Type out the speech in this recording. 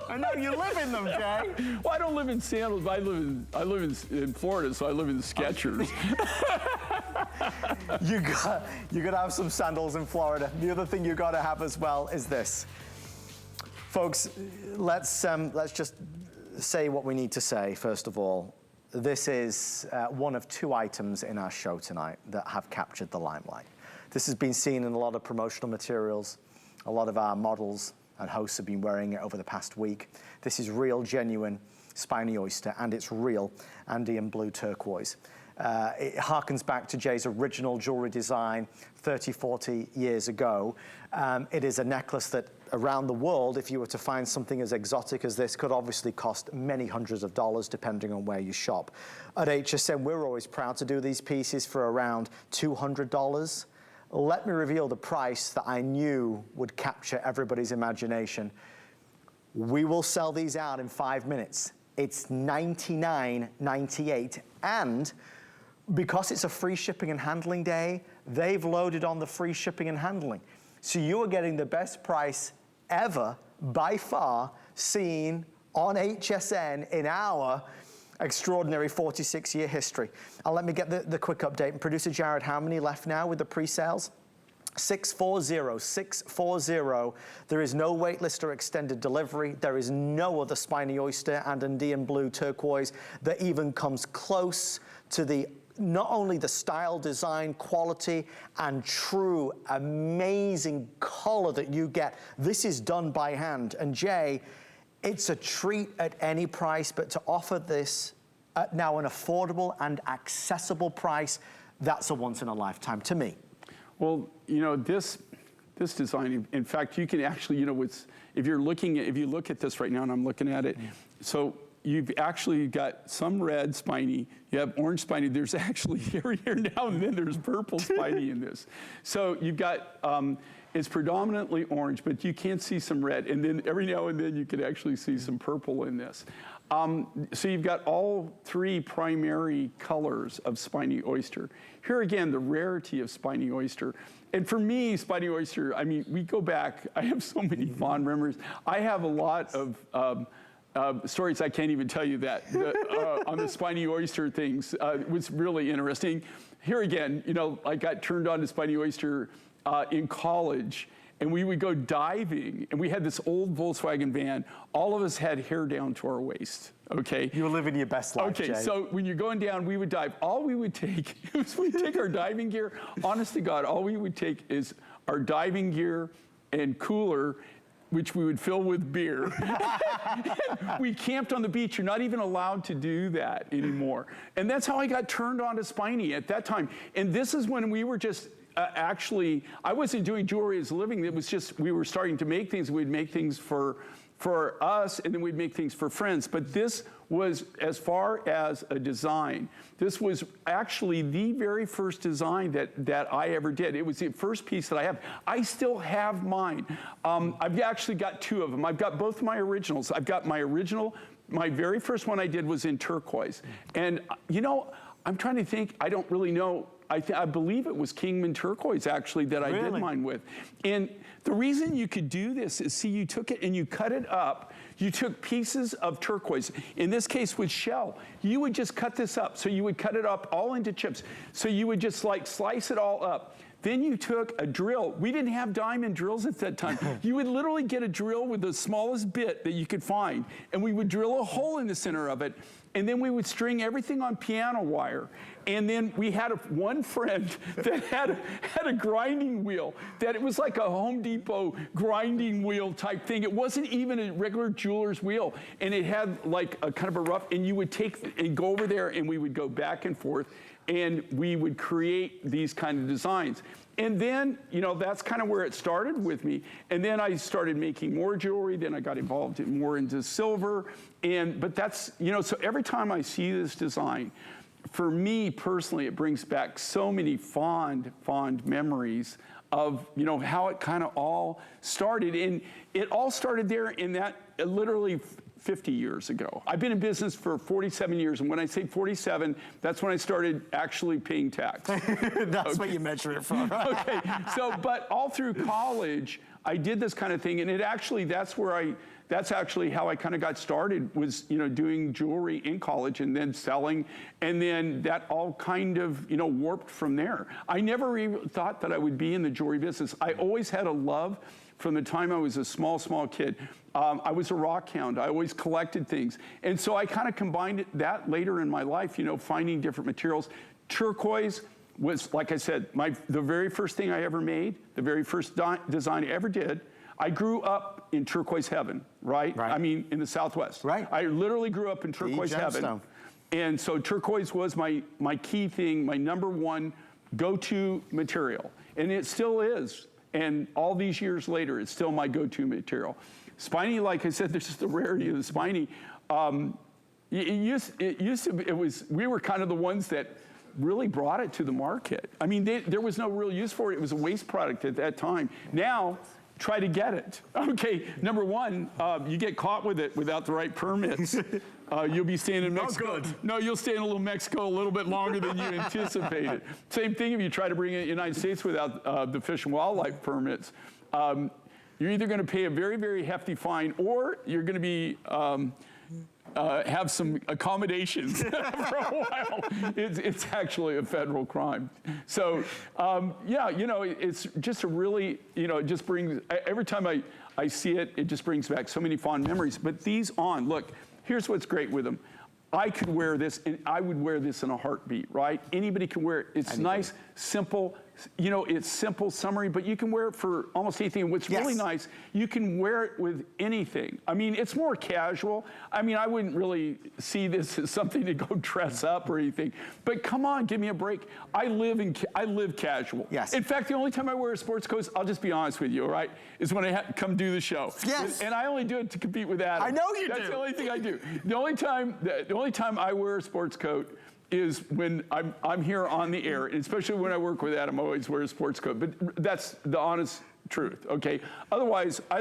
I know you live in them, Jay. Well, I don't live in sandals. I live in Florida, so I live in Skechers. You gotta have some sandals in Florida. The other thing you gotta have as well is this. Folks, let's just say what we need to say, first of all. This is one of two items in our show tonight that have captured the limelight. This has been seen in a lot of promotional materials. A lot of our models and hosts have been wearing it over the past week. This is real, genuine Spiny Oyster, and it's real Andean Blue turquoise. It harkens back to Jay's original jewelry design 30, 40 years ago. It is a necklace that around the world, if you were to find something as exotic as this, could obviously cost many hundreds of dollars depending on where you shop. At HSN, we're always proud to do these pieces for around $200. Let me reveal the price that I knew would capture everybody's imagination. We will sell these out in 5 minutes. It's $99.98, and because it's a free shipping and handling day, they've loaded on the free shipping and handling. So you are getting the best price ever, by far, seen on HSN in our extraordinary 46-year history. Let me get the quick update. And Producer Jared, how many left now with the pre-sales? 640, 640. There is no wait list or extended delivery. There is no other Spiny Oyster and Andean Blue turquoise that even comes close to the not only the style, design, quality, and true amazing color that you get. This is done by hand. And Jay, it's a treat at any price, but to offer this at now an affordable and accessible price, that's a once in a lifetime to me. Well, you know, this design, in fact, you can actually, you know, if you look at this right now, and I'm looking at it, so you've actually got some red spiny, you have orange spiny, there's actually here now and then there's purple spiny in this. So you've got, it's predominantly orange, but you can see some red, and then every now and then you can actually see some purple in this. So you've got all three primary colors of Spiny Oyster. Here again, the rarity of Spiny Oyster. And for me, Spiny Oyster, I mean, we go back, I have so many fond memories. I have a lot of stories I can't even tell you that on the Spiny Oyster things. It was really interesting. Here again, you know, I got turned on to Spiny Oyster in college, and we would go diving, and we had this old Volkswagen van. All of us had hair down to our waist, okay? You were living your best life, Okay, Jay. so when you're going down, we would dive. All we would take is we'd take our diving gear. Honest to God, all we would take is our diving gear and cooler, which we would fill with beer. We camped on the beach. You're not even allowed to do that anymore. And that's how I got turned on to Spiny at that time. And this is when we were just actually, I wasn't doing jewelry as a living. It was just, we were starting to make things. We'd make things for us, and then we'd make things for friends. But this was, as far as a design, this was actually the very first design that I ever did. It was the first piece that I have. I still have mine. I've actually got two of them. I've got both my originals. I've got my original, my very first one I did was in turquoise. And you know, I'm trying to think, I don't really know. I believe it was Kingman turquoise, actually, that I did mine with. And the reason you could do this is, see, you took it and you cut it up. You took pieces of turquoise. In this case with shell, you would just cut this up. So you would cut it up all into chips. So you would just like slice it all up. Then you took a drill. We didn't have diamond drills at that time. You would literally get a drill with the smallest bit that you could find, and we would drill a hole in the center of it, and then we would string everything on piano wire. And then we had one friend that had a grinding wheel, that it was like a Home Depot grinding wheel type thing. It wasn't even a regular jeweler's wheel. And it had like a kind of a rough, and you would take and go over there, and we would go back and forth, and we would create these kind of designs. And then, you know, that's kind of where it started with me. And then I started making more jewelry. Then I got involved more into silver. But that's, you know, so every time I see this design, for me personally, it brings back so many fond memories of, you know, how it kind of all started. And it all started there in that literally 50 years ago. I've been in business for 47 years, and when I say 47, that's when I started actually paying tax. That's what you measure it from, right? Okay, so, but all through college, I did this kind of thing, and it actually, that's where That's actually how I kind of got started, was, doing jewelry in college and then selling. And then that all kind of, warped from there. I never even thought that I would be in the jewelry business. I always had a love from the time I was a small kid. I was a rock hound. I always collected things. And so I kind of combined that later in my life, finding different materials. Turquoise was, like I said, the very first thing I ever made, the very first design I ever did. I grew up in turquoise heaven, right? I mean, in the Southwest. Right. I literally grew up in turquoise heaven. And so turquoise was my key thing, my number one go-to material. And it still is. And all these years later, it's still my go-to material. Spiny, like I said, there's just the rarity of the spiny. We were kind of the ones that really brought it to the market. I mean, there was no real use for it. It was a waste product at that time. Now, try to get it. Okay, number one, you get caught with it without the right permits. You'll be staying in Mexico. No, you'll stay in a little Mexico a little bit longer than you anticipated. Same thing if you try to bring it in the United States without the Fish and Wildlife permits. You're either going to pay a very, very hefty fine, or you're going to be have some accommodations for a while. It's actually a federal crime. So, yeah, it's just a really, it just brings, every time I see it, it just brings back so many fond memories. But these look, here's what's great with them. I could wear this, and I would wear this in a heartbeat, right? Anybody can wear it. It's nice, simple. It's simple, summery, but you can wear it for almost anything. And what's really nice, you can wear it with anything. I mean, it's more casual. I mean, I wouldn't really see this as something to go dress up or anything. But come on, give me a break. I live casual. Yes. In fact, the only time I wear a sports coat, I'll just be honest with you, all right, is when I come do the show. Yes. And I only do it to compete with Adam. I know you do. That's the only thing I do. The only time I wear a sports coat is when I'm here on the air, and especially when I work with Adam, I always wear a sports coat. But that's the honest truth, okay? Otherwise, I